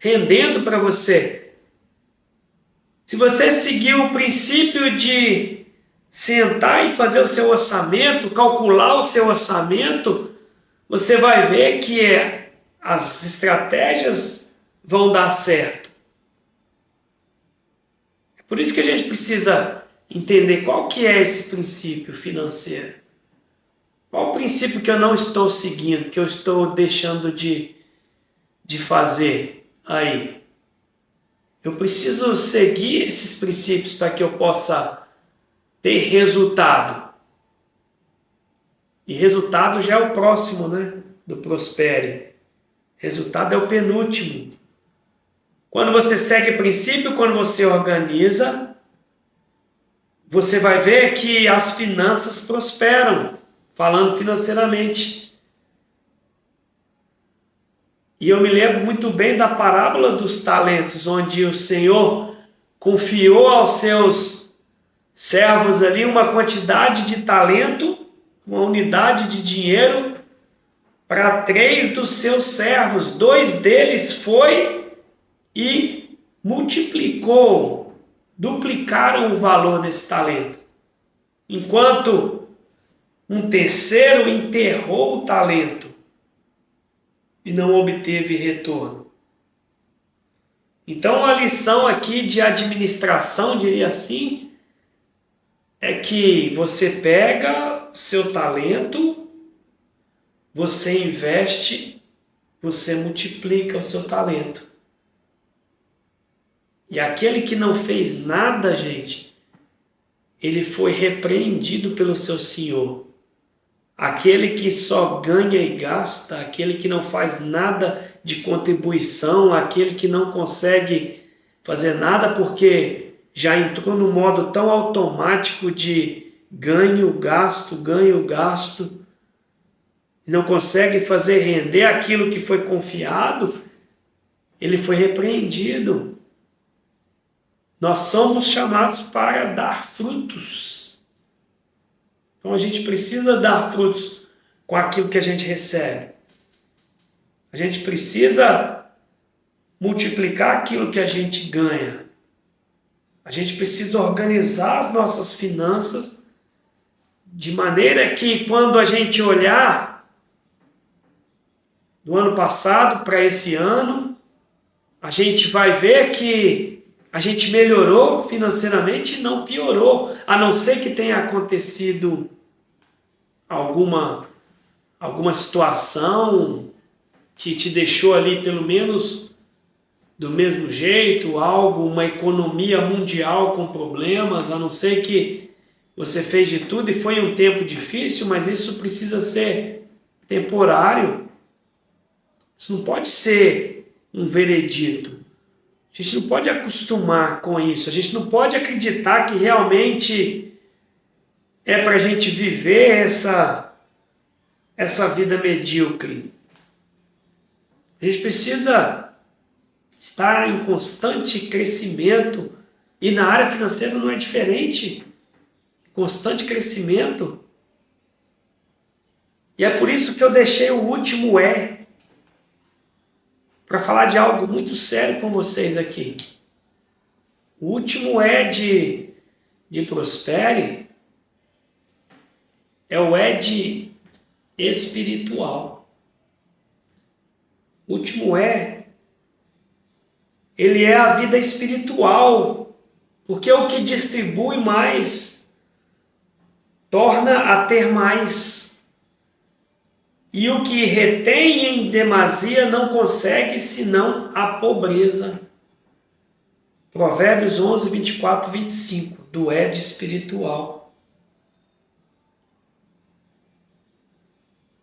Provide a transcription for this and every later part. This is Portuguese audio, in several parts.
rendendo para você. Se você seguir o princípio de sentar e fazer o seu orçamento, calcular o seu orçamento, você vai ver que as estratégias vão dar certo. É por isso que a gente precisa entender qual que é esse princípio financeiro. Qual o princípio que eu não estou seguindo, que eu estou deixando de fazer aí? Eu preciso seguir esses princípios para que eu possa ter resultado. E resultado já é o próximo, né? Do Prospere. Resultado é o penúltimo. Quando você segue princípio, quando você organiza, você vai ver que as finanças prosperam, falando financeiramente. E eu me lembro muito bem da parábola dos talentos, onde o Senhor confiou aos seus servos ali uma quantidade de talento, uma unidade de dinheiro, para 3 dos seus servos. 2 deles foi e multiplicou, duplicaram o valor desse talento. Enquanto um terceiro enterrou o talento e não obteve retorno. Então a lição aqui de administração, diria assim, é que você pega o seu talento, você investe, você multiplica o seu talento. E aquele que não fez nada, gente, ele foi repreendido pelo seu Senhor. Aquele que só ganha e gasta, aquele que não faz nada de contribuição, aquele que não consegue fazer nada porque já entrou no modo tão automático de ganho, gasto, não consegue fazer render aquilo que foi confiado, ele foi repreendido. Nós somos chamados para dar frutos. Então a gente precisa dar frutos com aquilo que a gente recebe. A gente precisa multiplicar aquilo que a gente ganha. A gente precisa organizar as nossas finanças de maneira que quando a gente olhar do ano passado para esse ano, a gente vai ver que a gente melhorou financeiramente e não piorou, a não ser que tenha acontecido alguma situação que te deixou ali pelo menos do mesmo jeito, uma economia mundial com problemas, a não ser que você fez de tudo e foi um tempo difícil, mas isso precisa ser temporário. Isso não pode ser um veredito. A gente não pode acostumar com isso, a gente não pode acreditar que realmente é para a gente viver essa vida medíocre. A gente precisa estar em constante crescimento, e na área financeira não é diferente. Constante crescimento. E é por isso que eu deixei o último para falar de algo muito sério com vocês aqui. O último de Prospere é o de espiritual. O último ele é a vida espiritual, porque o que distribui mais torna a ter mais. E o que retém em demasia não consegue senão a pobreza. Provérbios 11, 24, 25, do de espiritual.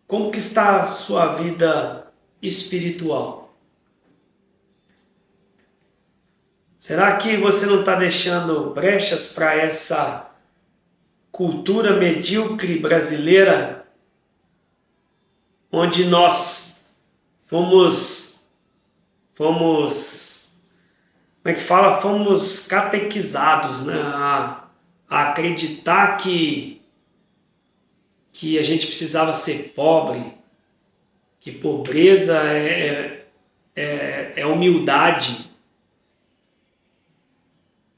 Como que está a sua vida espiritual? Será que você não está deixando brechas para essa cultura medíocre brasileira, onde nós fomos, como é que fala? Fomos catequizados, né? A acreditar que a gente precisava ser pobre, que pobreza é humildade.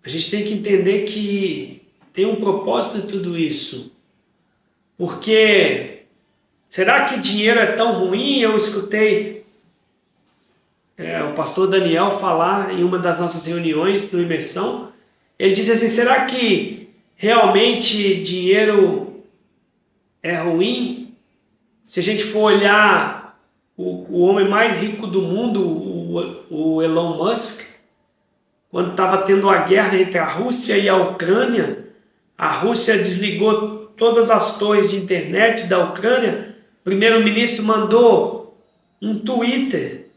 A gente tem que entender que tem um propósito em tudo isso. Porque será que dinheiro é tão ruim? Eu escutei o pastor Daniel falar em uma das nossas reuniões do Imersão. Ele disse assim, será que realmente dinheiro é ruim? Se a gente for olhar o homem mais rico do mundo, o Elon Musk, quando estava tendo a guerra entre a Rússia e a Ucrânia, a Rússia desligou todas as torres de internet da Ucrânia, o primeiro-ministro mandou um Twitter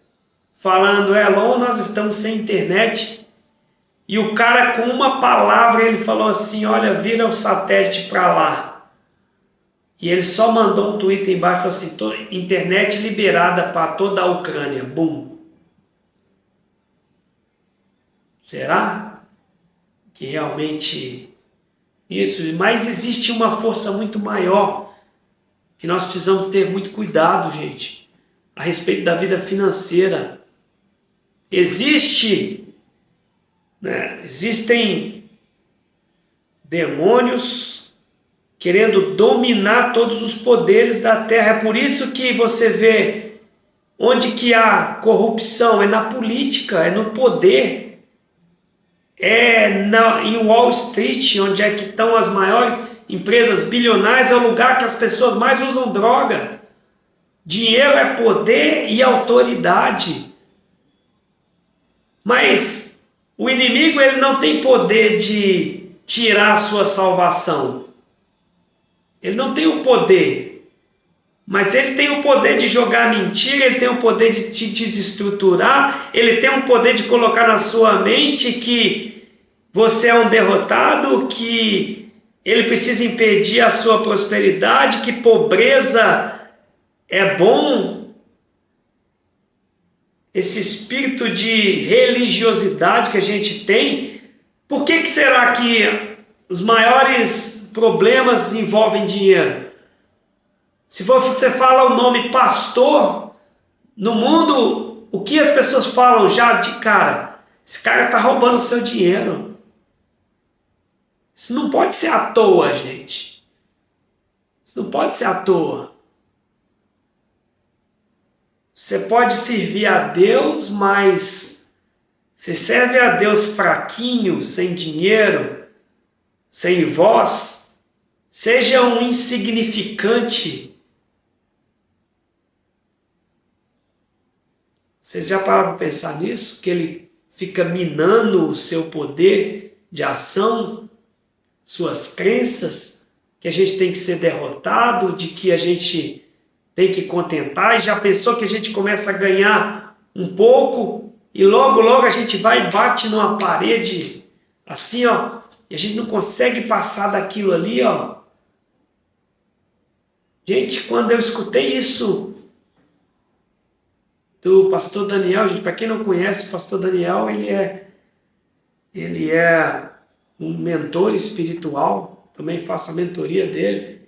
falando, Elon, nós estamos sem internet. E o cara, com uma palavra, ele falou assim, olha, vira o satélite para lá. E ele só mandou um Twitter embaixo, falou assim, internet liberada para toda a Ucrânia. Bum. Será que realmente isso? Mas existe uma força muito maior que nós precisamos ter muito cuidado, gente, a respeito da vida financeira. Existem demônios querendo dominar todos os poderes da terra. É por isso que você vê onde que há corrupção, é na política, é no poder. Em Wall Street, onde é que estão as maiores empresas bilionárias, é o lugar que as pessoas mais usam droga. Dinheiro é poder e autoridade. Mas o inimigo, ele não tem poder de tirar a sua salvação. Ele não tem o poder. Mas ele tem o poder de jogar mentira, ele tem o poder de te desestruturar, ele tem o poder de colocar na sua mente que você é um derrotado, que ele precisa impedir a sua prosperidade, que pobreza é bom. Esse espírito de religiosidade que a gente tem, por que será que os maiores problemas envolvem dinheiro? Se você fala o nome pastor, no mundo, o que as pessoas falam já de cara? Esse cara está roubando o seu dinheiro. Isso não pode ser à toa, gente. Isso não pode ser à toa. Você pode servir a Deus, mas você serve a Deus fraquinho, sem dinheiro, sem voz, seja um insignificante. Vocês já pararam para pensar nisso? Que ele fica minando o seu poder de ação, suas crenças, que a gente tem que ser derrotado, de que a gente tem que contentar, e já pensou que a gente começa a ganhar um pouco, e logo, logo a gente vai e bate numa parede, assim, ó, e a gente não consegue passar daquilo ali, ó. Gente, quando eu escutei isso do pastor Daniel, gente, para quem não conhece, o pastor Daniel, ele é um mentor espiritual, também faço a mentoria dele,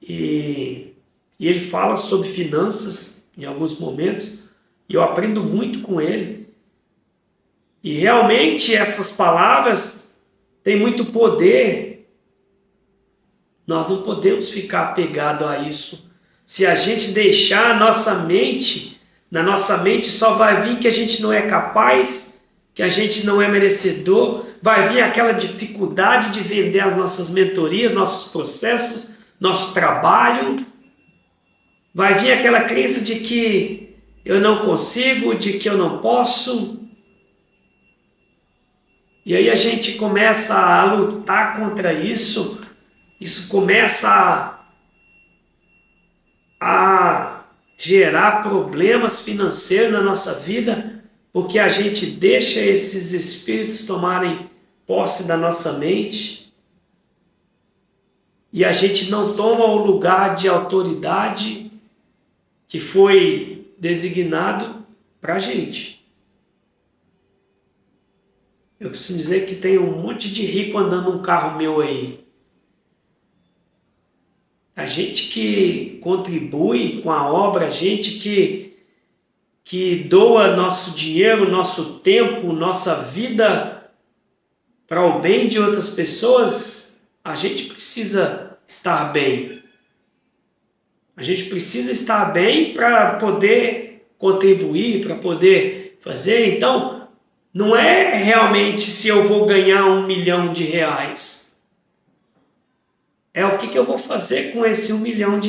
e ele fala sobre finanças em alguns momentos, e eu aprendo muito com ele, e realmente essas palavras têm muito poder. Nós não podemos ficar apegado a isso. Se a gente deixar a nossa mente, na nossa mente só vai vir que a gente não é capaz, que a gente não é merecedor, vai vir aquela dificuldade de vender as nossas mentorias, nossos processos, nosso trabalho, vai vir aquela crença de que eu não consigo, de que eu não posso. E aí a gente começa a lutar contra isso, isso começa a gerar problemas financeiros na nossa vida, porque a gente deixa esses espíritos tomarem posse da nossa mente e a gente não toma o lugar de autoridade que foi designado para a gente. Eu costumo dizer que tem um monte de rico andando num carro meu aí. A gente que contribui com a obra, a gente que que doa nosso dinheiro, nosso tempo, nossa vida para o bem de outras pessoas, a gente precisa estar bem. A gente precisa estar bem para poder contribuir, para poder fazer. Então, não é realmente se eu vou ganhar R$1 milhão. É o que eu vou fazer com esse R$1 milhão.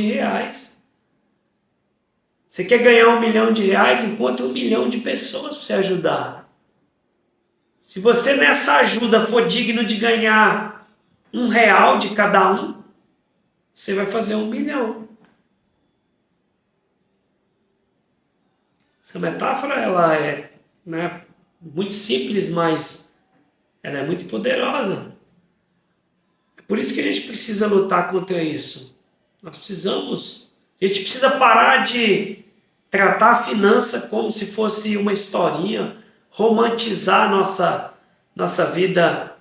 Você quer ganhar R$1 milhão, encontre 1 milhão de pessoas para você ajudar. Se você nessa ajuda for digno de ganhar R$1 de cada um, você vai fazer 1 milhão. Essa metáfora ela é, muito simples, mas ela é muito poderosa. É por isso que a gente precisa lutar contra isso. A gente precisa parar de tratar a finança como se fosse uma historinha, romantizar nossa vida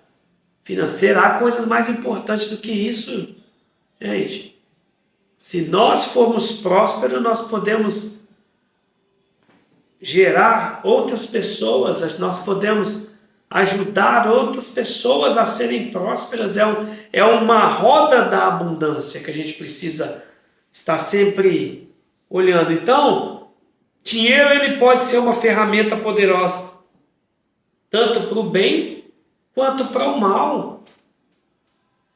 financeira. Há coisas mais importantes do que isso, gente. Se nós formos prósperos, nós podemos gerar outras pessoas, nós podemos ajudar outras pessoas a serem prósperas. É uma roda da abundância que a gente precisa estar sempre olhando. Então, dinheiro ele pode ser uma ferramenta poderosa, tanto para o bem quanto para o mal.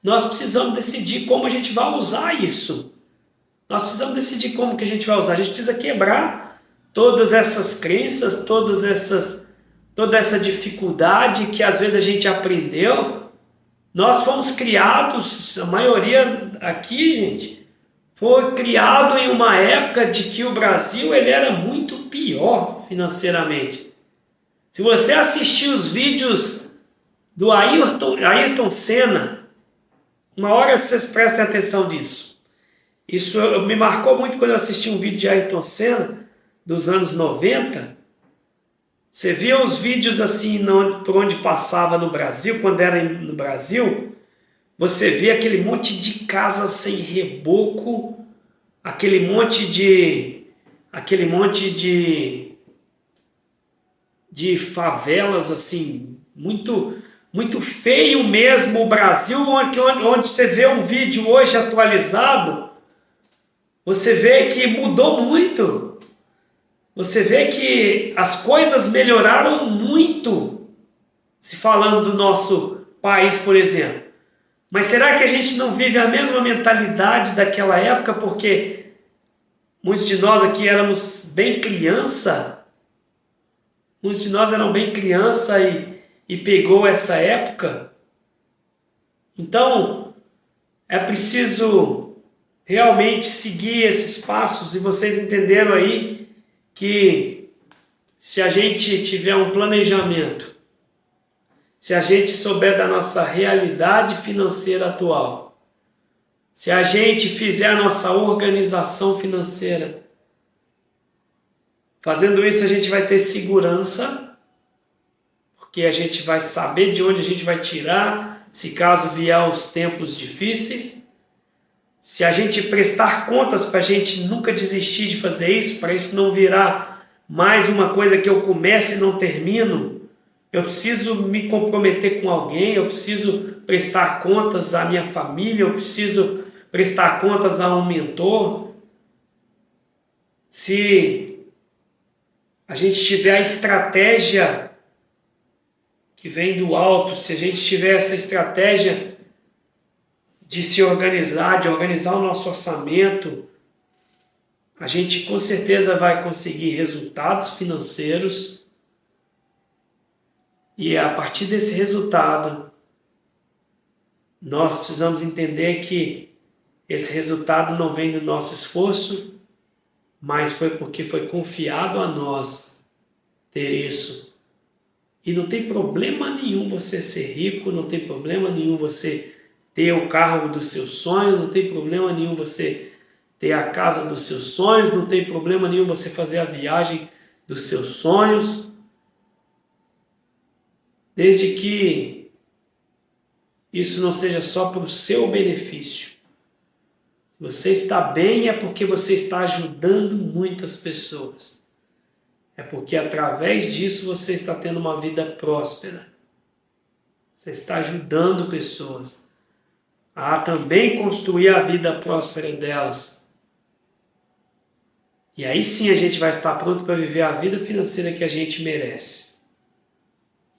Nós precisamos decidir como a gente vai usar isso. Nós precisamos decidir como que a gente vai usar. A gente precisa quebrar todas essas crenças, toda essa dificuldade que às vezes a gente aprendeu. Nós fomos criados, a maioria aqui, gente, foi criado em uma época de que o Brasil ele era muito pior financeiramente. Se você assistir os vídeos do Ayrton Senna, uma hora vocês prestem atenção nisso. Isso me marcou muito quando eu assisti um vídeo de Ayrton Senna, dos anos 90, você via os vídeos assim, por onde passava no Brasil, quando era no Brasil, você via aquele monte de casas sem reboco, aquele monte de favelas assim, muito, muito feio mesmo. O Brasil, onde você vê um vídeo hoje atualizado, você vê que mudou muito. Você vê que as coisas melhoraram muito, se falando do nosso país, por exemplo. Mas será que a gente não vive a mesma mentalidade daquela época? Porque muitos de nós aqui éramos bem criança. Muitos de nós eram bem criança e pegou essa época. Então, é preciso realmente seguir esses passos. E vocês entenderam aí que se a gente tiver um planejamento, se a gente souber da nossa realidade financeira atual, se a gente fizer a nossa organização financeira, fazendo isso a gente vai ter segurança, porque a gente vai saber de onde a gente vai tirar, se caso vier os tempos difíceis. Se a gente prestar contas para a gente nunca desistir de fazer isso, para isso não virar mais uma coisa que eu começo e não termino, eu preciso me comprometer com alguém, eu preciso prestar contas à minha família, eu preciso prestar contas a um mentor. Se a gente tiver a estratégia que vem do alto, se a gente tiver essa estratégia de se organizar, de organizar o nosso orçamento, a gente com certeza vai conseguir resultados financeiros e a partir desse resultado nós precisamos entender que esse resultado não vem do nosso esforço, mas foi porque foi confiado a nós ter isso. E não tem problema nenhum você ser rico, não tem problema nenhum você ter o carro dos seus sonhos, não tem problema nenhum você ter a casa dos seus sonhos, não tem problema nenhum você fazer a viagem dos seus sonhos, desde que isso não seja só para o seu benefício. Se você está bem é porque você está ajudando muitas pessoas. É porque através disso você está tendo uma vida próspera. Você está ajudando pessoas a também construir a vida próspera delas. E aí sim a gente vai estar pronto para viver a vida financeira que a gente merece.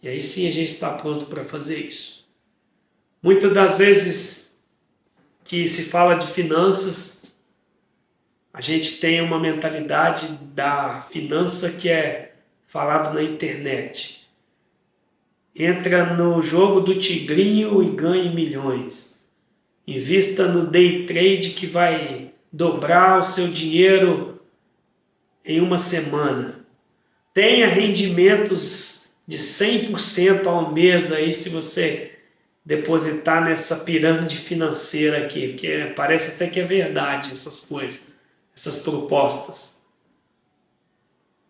E aí sim a gente está pronto para fazer isso. Muitas das vezes que se fala de finanças, a gente tem uma mentalidade da finança que é falado na internet. Entra no jogo do tigrinho e ganhe milhões. Invista no day trade que vai dobrar o seu dinheiro em uma semana. Tenha rendimentos de 100% ao mês aí se você depositar nessa pirâmide financeira aqui, porque parece até que é verdade essas coisas, essas propostas.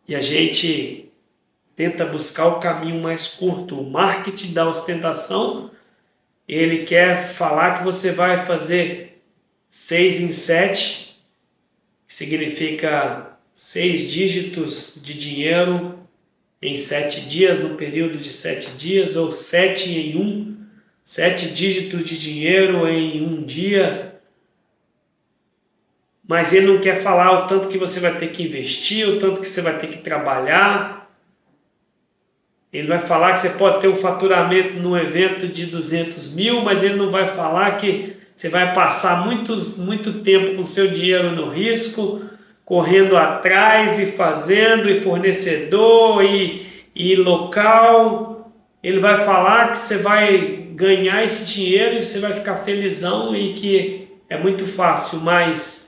E a gente tenta buscar o caminho mais curto. O marketing da ostentação, ele quer falar que você vai fazer 6 em 7, que significa 6 dígitos de dinheiro em 7 dias, no período de 7 dias, ou 7 em 1, 7 dígitos de dinheiro em um dia. Mas ele não quer falar o tanto que você vai ter que investir, o tanto que você vai ter que trabalhar. Ele vai falar que você pode ter um faturamento num evento de 200 mil, mas ele não vai falar que você vai passar muito tempo com seu dinheiro no risco, correndo atrás e fazendo, e fornecedor, e local. Ele vai falar que você vai ganhar esse dinheiro e você vai ficar felizão e que é muito fácil, mas